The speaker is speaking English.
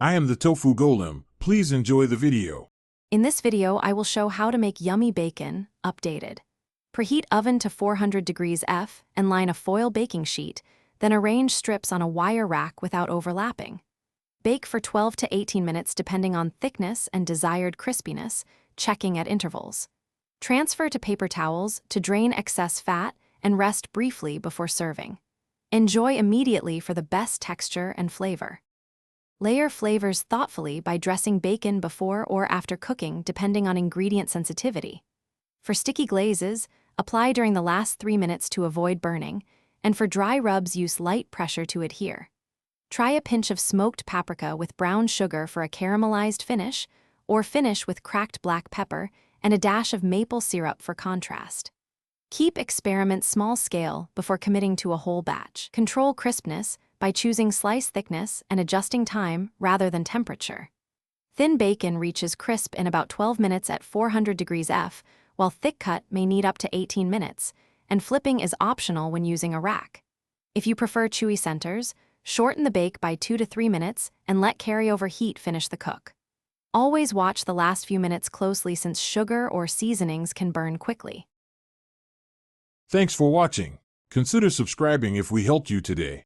I am the Tofu Golem. Please enjoy the video. In this video, I will show how to make yummy bacon, updated. Preheat oven to 400 degrees F and line a foil baking sheet, then arrange strips on a wire rack without overlapping. Bake for 12 to 18 minutes depending on thickness and desired crispiness, checking at intervals. Transfer to paper towels to drain excess fat and rest briefly before serving. Enjoy immediately for the best texture and flavor. Layer flavors thoughtfully by dressing bacon before or after cooking depending on ingredient sensitivity. For sticky glazes, apply during the last 3 minutes to avoid burning, and for dry rubs use light pressure to adhere. Try a pinch of smoked paprika with brown sugar for a caramelized finish, or finish with cracked black pepper and a dash of maple syrup for contrast. Keep experiments small scale before committing to a whole batch. Control crispness by choosing slice thickness and adjusting time rather than temperature. Thin bacon reaches crisp in about 12 minutes at 400 degrees F, while thick cut may need up to 18 minutes, and flipping is optional when using a rack. If you prefer chewy centers, shorten the bake by 2 to 3 minutes and let carryover heat finish the cook. Always watch the last few minutes closely since sugar or seasonings can burn quickly. Thanks for watching. Consider subscribing if we helped you today.